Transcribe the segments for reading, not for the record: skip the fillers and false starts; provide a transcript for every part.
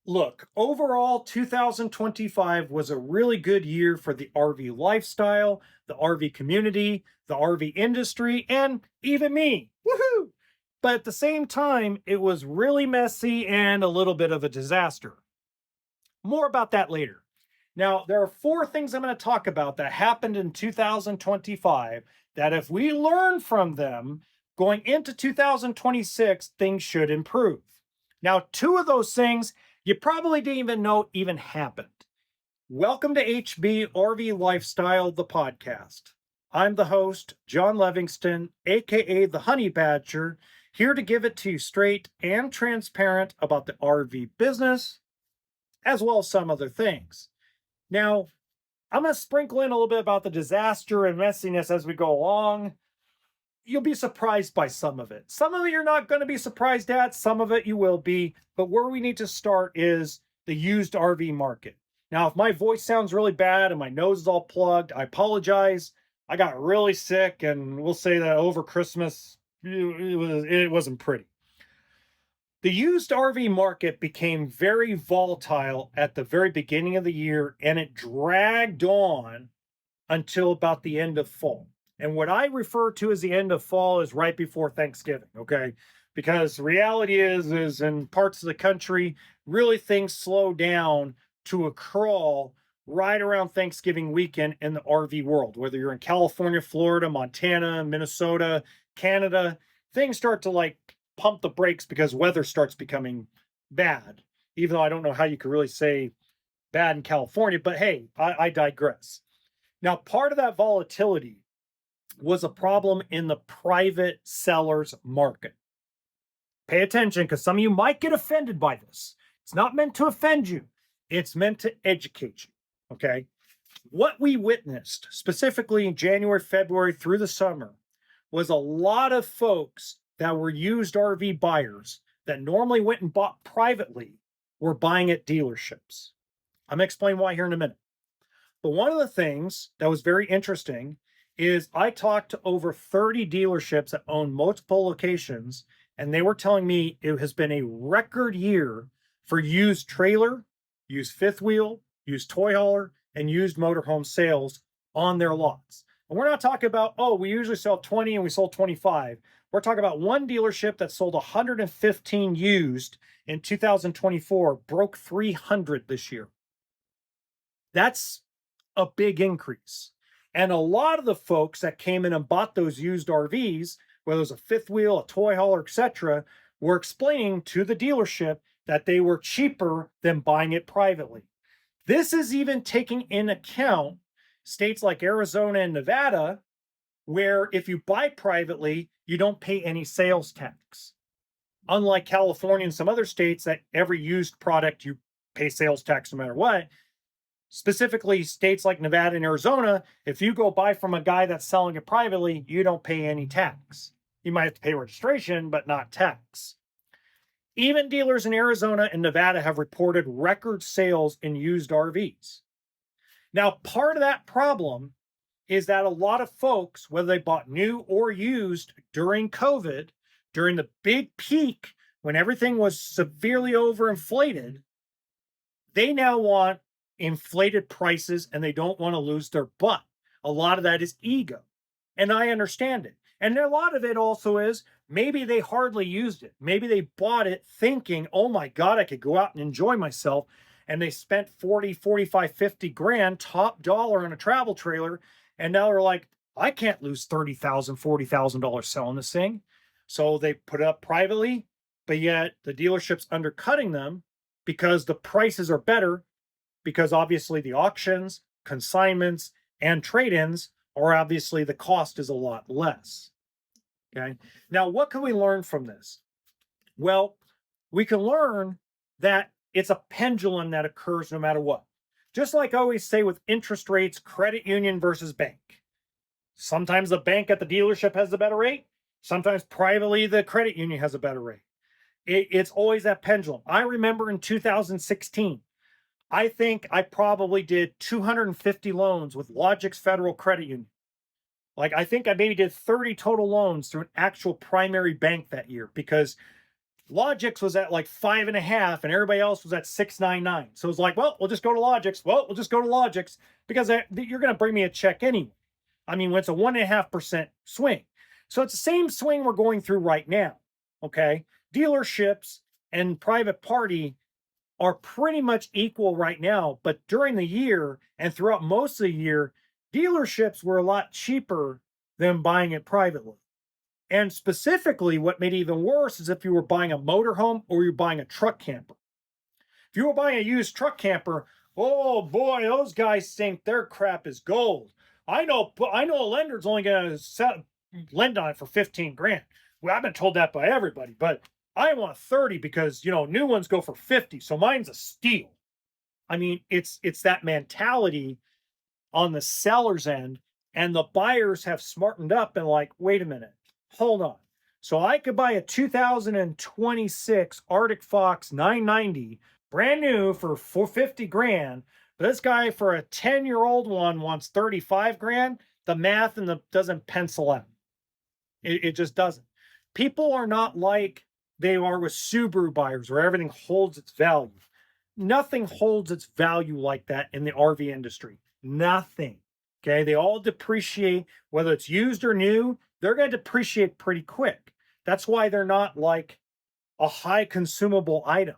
Look, overall, 2025 was a really good year for the RV lifestyle, the RV community, the RV industry, and even me. Woohoo! But at the same time, it was really messy and a little bit of a disaster. More about that later. Now, there are four things I'm going to talk about that happened in 2025 that if we learn from them going into 2026, things should improve. Now, two of those things you probably didn't even know even happened. Welcome to HB RV Lifestyle, the podcast. I'm the host, John Levingston, aka the Honey Badger, here to give it to you straight and transparent about the RV business, as well as some other things. Now, I'm going to sprinkle in a little bit about the disaster and messiness as we go along. You'll be surprised by some of it. Some of it you're not going to be surprised at, some of it you will be. But where we need to start is the used RV market. Now, if my voice sounds really bad and my nose is all plugged, I apologize. I got really sick, and we'll say that over Christmas, it wasn't pretty. The used RV market became very volatile at the very beginning of the year, and it dragged on until about the end of fall. And what I refer to as the end of fall is right before Thanksgiving, okay? Because reality is in parts of the country, really things slow down to a crawl right around Thanksgiving weekend in the RV world. Whether you're in California, Florida, Montana, Minnesota, Canada, things start to like pump the brakes because weather starts becoming bad. Even though I don't know how you could really say bad in California, but hey, I digress. Now, part of that volatility was a problem in the private sellers market. Pay attention because some of you might get offended by this. It's not meant to offend you, it's meant to educate you. Okay. What we witnessed specifically in January, February through the summer was a lot of folks that were used RV buyers that normally went and bought privately were buying at dealerships. I'm going to explain why here in a minute. But one of the things that was very interesting is I talked to over 30 dealerships that own multiple locations, and they were telling me it has been a record year for used trailer, used fifth wheel, used toy hauler, and used motorhome sales on their lots. And we're not talking about, oh, we usually sell 20 and we sold 25. We're talking about one dealership that sold 115 used in 2024, broke 300 this year. That's a big increase. And a lot of the folks that came in and bought those used RVs, whether it was a fifth wheel, a toy hauler, etc., were explaining to the dealership that they were cheaper than buying it privately. This is even taking in account states like Arizona and Nevada, where if you buy privately, you don't pay any sales tax. Unlike California and some other states that every used product you pay sales tax no matter what. Specifically, states like Nevada and Arizona, if you go buy from a guy that's selling it privately, you don't pay any tax. You might have to pay registration, but not tax. Even dealers in Arizona and Nevada have reported record sales in used RVs. Now, part of that problem is that a lot of folks, whether they bought new or used during COVID, during the big peak when everything was severely overinflated, they now want inflated prices and they don't want to lose their butt. A lot of that is ego. And I understand it. And a lot of it also is maybe they hardly used it. Maybe they bought it thinking, oh my God, I could go out and enjoy myself. And they spent 40, 45, 50 grand top dollar on a travel trailer. And now they're like, I can't lose $30,000, $40,000 selling this thing. So they put it up privately, but yet the dealership's undercutting them because the prices are better, because obviously the auctions, consignments, and trade-ins are obviously the cost is a lot less. Okay. Now, what can we learn from this? Well, we can learn that it's a pendulum that occurs no matter what. Just like I always say with interest rates, credit union versus bank. Sometimes the bank at the dealership has the better rate. Sometimes privately the credit union has a better rate. It's always that pendulum. I remember in 2016, I think I probably did 250 loans with Logix Federal Credit Union. I think I maybe did 30 total loans through an actual primary bank that year because Logix was at like 5.5 and everybody else was at 6.99. So it's like, well, we'll just go to Logix. Well, we'll just go to Logix because you're going to bring me a check anyway. I mean, when it's a 1.5% swing. So it's the same swing we're going through right now. Okay. Dealerships and private party are pretty much equal right now. But during the year and throughout most of the year, dealerships were a lot cheaper than buying it privately. And specifically, what made it even worse is if you were buying a motorhome or you're buying a truck camper. If you were buying a used truck camper, oh boy, those guys think their crap is gold. I know a lender's only going to lend on it for 15 grand. Well, I've been told that by everybody, but I want 30 because, new ones go for 50. So mine's a steal. I mean, it's that mentality on the seller's end, and the buyers have smartened up and like, wait a minute, hold on. So I could buy a 2026 Arctic Fox 990 brand new for 50 grand. But this guy for a 10-year-old one wants 35 grand. The math doesn't pencil out. It just doesn't. People are not like they are with Subaru buyers where everything holds its value. Nothing holds its value like that in the RV industry. Nothing. Okay. They all depreciate, whether it's used or new, they're going to depreciate pretty quick. That's why they're not like a high consumable item.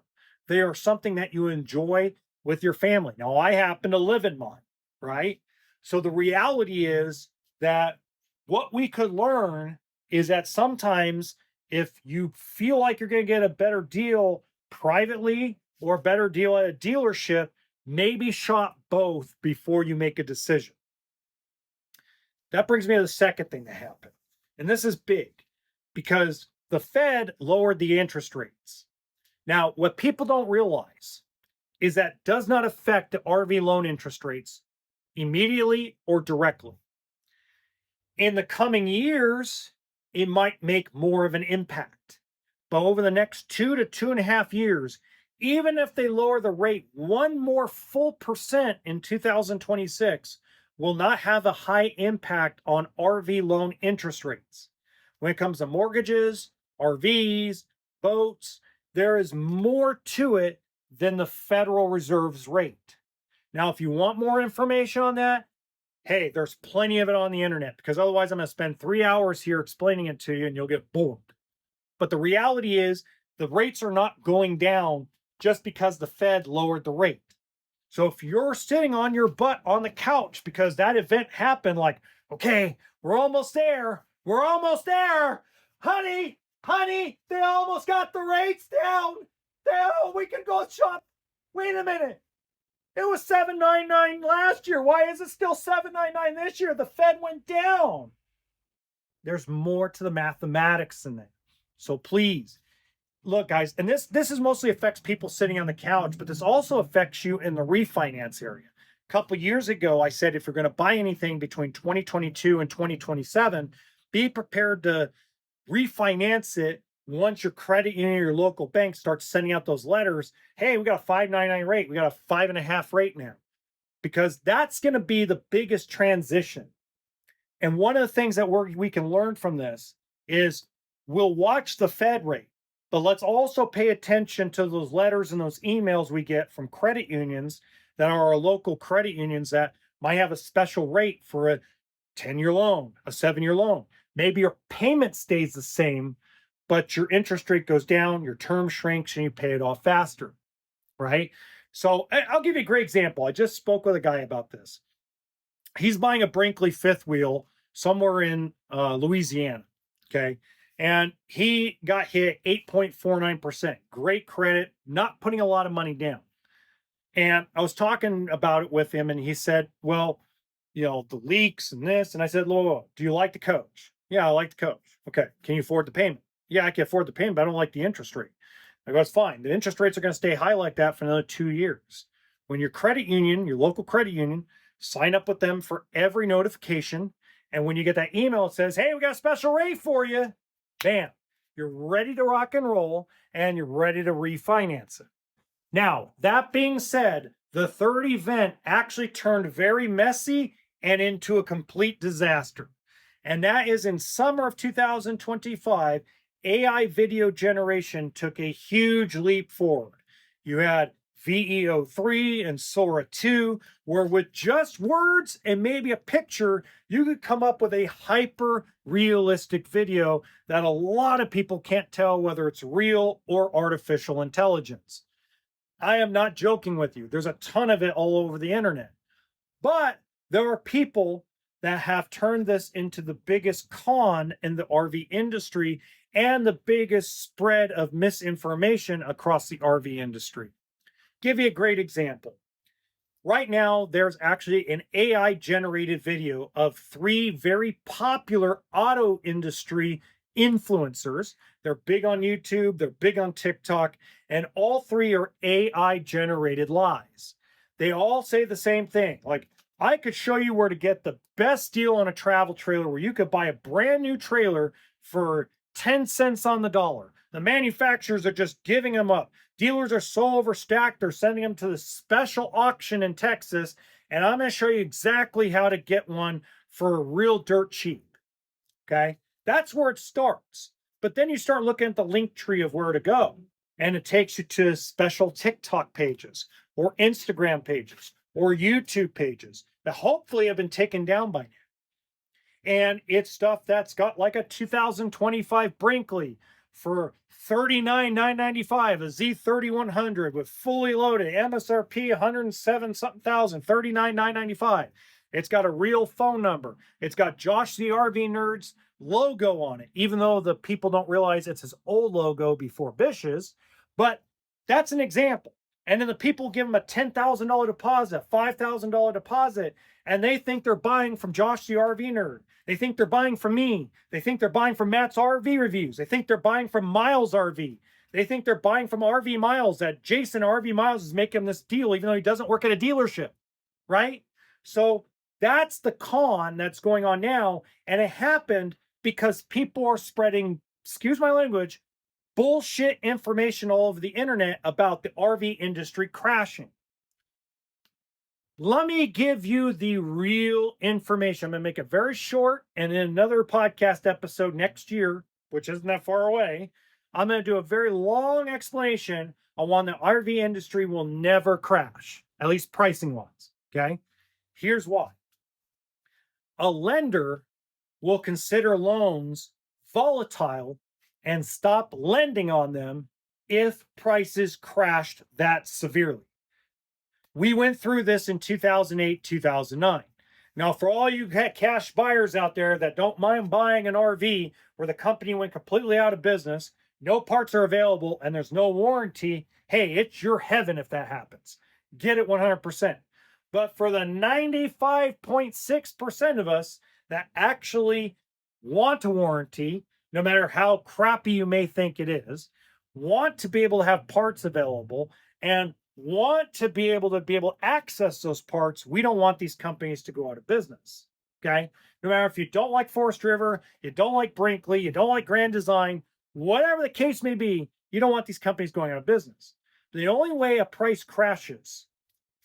They are something that you enjoy with your family. Now, I happen to live in mine, right? So the reality is that what we could learn is that sometimes if you feel like you're going to get a better deal privately or a better deal at a dealership, maybe shop both before you make a decision. That brings me to the second thing that happened. And this is big because the Fed lowered the interest rates. Now, what people don't realize is that does not affect the RV loan interest rates immediately or directly. In the coming years, it might make more of an impact. But over the next 2 to 2.5 years, even if they lower the rate 1 more full percent in 2026, will not have a high impact on RV loan interest rates. When it comes to mortgages, RVs, boats, there is more to it than the Federal Reserve's rate. Now, if you want more information on that, hey, there's plenty of it on the internet because otherwise I'm going to spend 3 hours here explaining it to you and you'll get bored. But the reality is the rates are not going down just because the Fed lowered the rate. So if you're sitting on your butt on the couch because that event happened, like, okay, we're almost there. We're almost there. Honey, they almost got the rates down. We can go shop. Wait a minute. It was $7.99 last year. Why is it still $7.99 this year? The Fed went down. There's more to the mathematics than that. So please, look, guys, and this is mostly affects people sitting on the couch, but this also affects you in the refinance area. A couple of years ago, I said if you're going to buy anything between 2022 and 2027, be prepared to refinance it once your credit union or your local bank starts sending out those letters. Hey, we got a 5.99 rate. We got a 5.5 rate now, because that's going to be the biggest transition. And one of the things that we can learn from this is we'll watch the Fed rate, but let's also pay attention to those letters and those emails we get from credit unions that are our local credit unions that might have a special rate for a 10-year loan, a 7-year loan. Maybe your payment stays the same, but your interest rate goes down, your term shrinks, and you pay it off faster, right? So I'll give you a great example. I just spoke with a guy about this. He's buying a Brinkley fifth wheel somewhere in Louisiana, okay? And he got hit 8.49%. Great credit, not putting a lot of money down. And I was talking about it with him, and he said, well, the leaks and this. And I said, Lolo, do you like the coach? Yeah, I like the coach. Okay, can you afford the payment? Yeah, I can afford the payment, but I don't like the interest rate. I go, it's fine. The interest rates are going to stay high like that for another 2 years. When your credit union, your local credit union, sign up with them for every notification. And when you get that email that says, hey, we got a special rate for you, bam, you're ready to rock and roll and you're ready to refinance it. Now, that being said, the third event actually turned very messy and into a complete disaster. And that is in summer of 2025, AI video generation took a huge leap forward. You had VEO3 and Sora 2, where with just words and maybe a picture, you could come up with a hyper realistic video that a lot of people can't tell whether it's real or artificial intelligence. I am not joking with you. There's a ton of it all over the internet. But there are people that have turned this into the biggest con in the RV industry and the biggest spread of misinformation across the RV industry. Give you a great example. Right now, there's actually an AI generated video of 3 very popular auto industry influencers. They're big on YouTube, they're big on TikTok, and all 3 are AI generated lies. They all say the same thing. Like, I could show you where to get the best deal on a travel trailer where you could buy a brand new trailer for 10 cents on the dollar. The manufacturers are just giving them up. Dealers are so overstacked, they're sending them to the special auction in Texas. And I'm going to show you exactly how to get one for real dirt cheap. Okay. That's where it starts. But then you start looking at the link tree of where to go. And it takes you to special TikTok pages or Instagram pages or YouTube pages that hopefully have been taken down by now. And it's stuff that's got like a 2025 Brinkley for $39,995, a Z3100 with fully loaded MSRP 107 something thousand, $39,995. It's got a real phone number. It's got Josh the RV Nerd's logo on it, even though the people don't realize it's his old logo before Bish's. But that's an example. And then the people give them a $10,000 deposit, $5,000 deposit, and they think they're buying from Josh the RV Nerd. They think they're buying from me. They think they're buying from Matt's RV Reviews. They think they're buying from Miles RV. They think they're buying from RV Miles, that Jason RV Miles is making this deal, even though he doesn't work at a dealership, right? So that's the con that's going on now. And it happened because people are spreading, excuse my language, bullshit information all over the internet about the RV industry crashing. Let me give you the real information. I'm going to make it very short. And in another podcast episode next year, which isn't that far away, I'm going to do a very long explanation on why the RV industry will never crash, at least pricing wise. Okay. Here's why. A lender will consider loans volatile and stop lending on them if prices crashed that severely. We went through this in 2008, 2009. Now, for all you cash buyers out there that don't mind buying an RV where the company went completely out of business, no parts are available, and there's no warranty, hey, it's your heaven if that happens. Get it 100%. But for the 95.6% of us that actually want a warranty, no matter how crappy you may think it is, want to be able to have parts available, and want to be able to access those parts, we don't want these companies to go out of business. Okay? No matter if you don't like Forest River, you don't like Brinkley, you don't like Grand Design, whatever the case may be, you don't want these companies going out of business. The only way a price crashes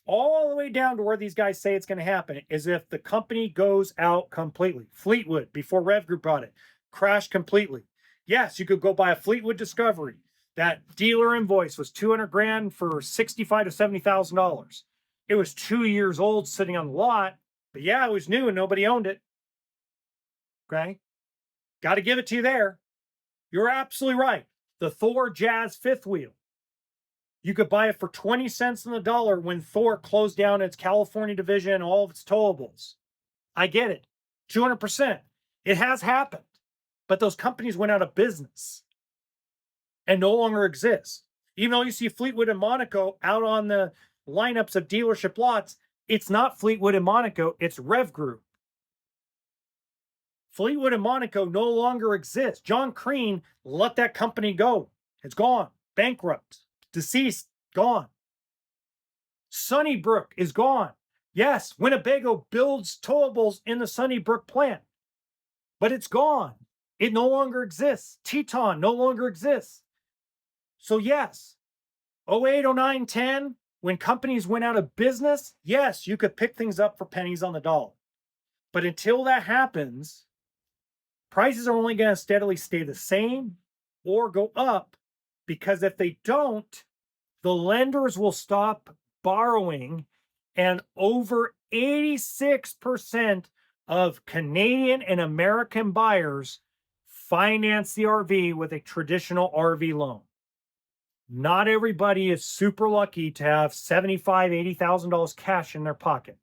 all the way down to where these guys say it's going to happen is if the company goes out completely. Fleetwood, before Rev Group bought it, crashed completely. Yes, you could go buy a Fleetwood Discovery. That dealer invoice was $200,000 for $65,000 to $70,000. It was 2 years old sitting on the lot, but yeah, it was new and nobody owned it. Okay? Got to give it to you there. You're absolutely right. The Thor Jazz fifth wheel. You could buy it for 20 cents on the dollar when Thor closed down its California division and all of its towables. I get it. 200%. It has happened. But those companies went out of business and no longer exist. Even though you see Fleetwood and Monaco out on the lineups of dealership lots, it's not Fleetwood and Monaco, it's Rev Group. Fleetwood and Monaco no longer exist. John Crean let that company go. It's gone. Bankrupt. Deceased. Gone. Sunnybrook is gone. Yes, Winnebago builds towables in the Sunnybrook plant, but it's gone. It no longer exists. Teton no longer exists. So yes, 08, 09, 10, when companies went out of business, yes, you could pick things up for pennies on the dollar. But until that happens, prices are only going to steadily stay the same or go up, because if they don't, the lenders will stop borrowing, and over 86% of Canadian and American buyers finance the RV with a traditional RV loan. Not everybody is super lucky to have $75,000, $80,000 cash in their pocket.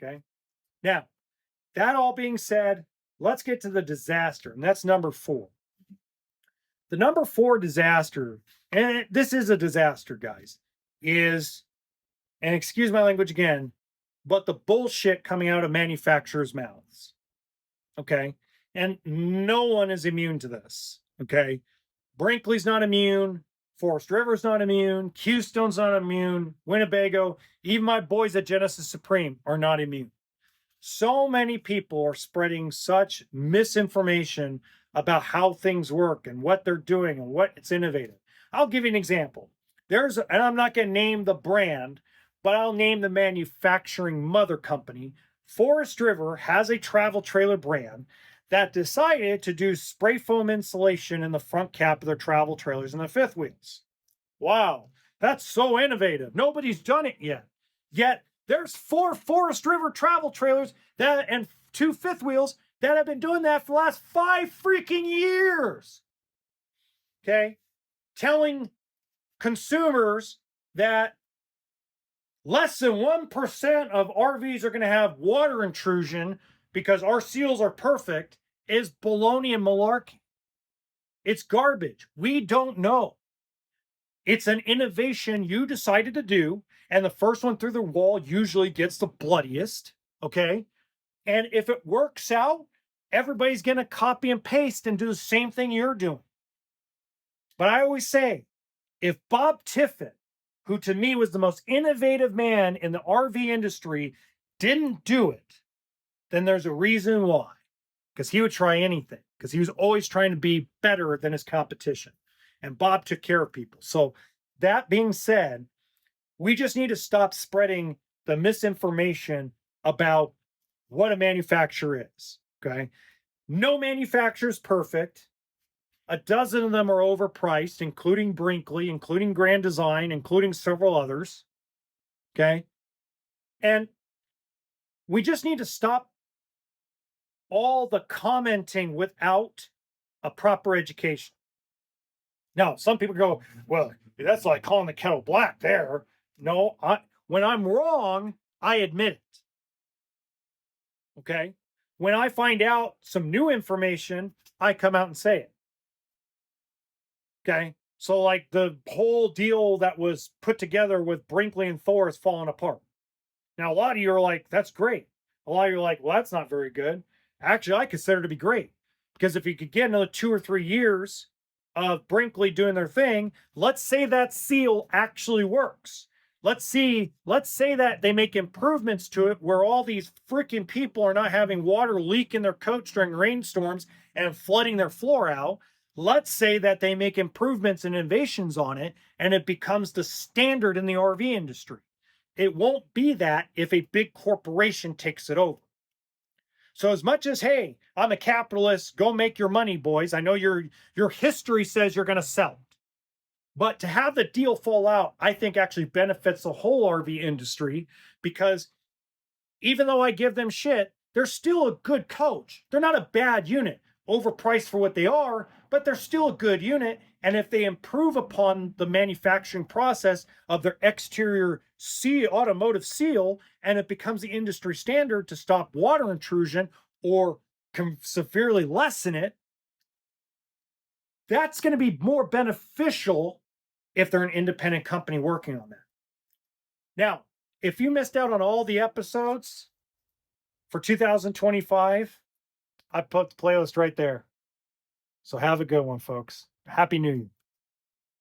Okay. Now, that all being said, let's get to the disaster, and that's number 4. The number 4 disaster, and this is a disaster, guys, is, and excuse my language again, but the bullshit coming out of manufacturers' mouths. Okay. And no one is immune to this. Okay. Brinkley's not immune. Forest River's not immune. Qstone's not immune. Winnebago, even my boys at Genesis Supreme are not immune. So many people are spreading such misinformation about how things work and what they're doing and what it's innovative. I'll give you an example. And I'm not going to name the brand, but I'll name the manufacturing mother company. Forest River has a travel trailer brand that decided to do spray foam insulation in the front cap of their travel trailers and the fifth wheels. Wow, that's so innovative. Nobody's done it yet. Yet there's 4 Forest River travel trailers and 2 fifth wheels that have been doing that for the last 5 freaking years. Okay? Telling consumers that less than 1% of RVs are going to have water intrusion because our seals are perfect is baloney and malarkey. It's garbage. We don't know. It's an innovation you decided to do, and the first one through the wall usually gets the bloodiest, okay? And if it works out, everybody's going to copy and paste and do the same thing you're doing. But I always say, if Bob Tiffin, who to me was the most innovative man in the RV industry, didn't do it, then there's a reason why. Because he would try anything, because he was always trying to be better than his competition. And Bob took care of people. So that being said, we just need to stop spreading the misinformation about what a manufacturer is. Okay. No manufacturer is perfect. A dozen of them are overpriced, including Brinkley, including Grand Design, including several others. Okay. And we just need to stop all the commenting without a proper education. Now, some people go, well, that's like calling the kettle black there. No, when I'm wrong, I admit it. Okay. When I find out some new information, I come out and say it. Okay. So like the whole deal that was put together with Brinkley and Thor is falling apart. Now, a lot of you are like, that's great. A lot of you are like, well, that's not very good. Actually, I consider it to be great, because if you could get another 2 or 3 years of Brinkley doing their thing, let's say that seal actually works. Let's say that they make improvements to it where all these freaking people are not having water leak in their coach during rainstorms and flooding their floor out. Let's say that they make improvements and innovations on it, and it becomes the standard in the RV industry. It won't be that if a big corporation takes it over. So as much as, hey, I'm a capitalist, go make your money, boys. I know your history says you're going to sell it. But to have the deal fall out, I think actually benefits the whole RV industry, because even though I give them shit, they're still a good coach. They're not a bad unit, overpriced for what they are, but they're still a good unit. And if they improve upon the manufacturing process of their exterior automotive seal, and it becomes the industry standard to stop water intrusion or severely lessen it, that's going to be more beneficial if they're an independent company working on that. Now, if you missed out on all the episodes for 2025, I put the playlist right there. So have a good one, folks. Happy New Year.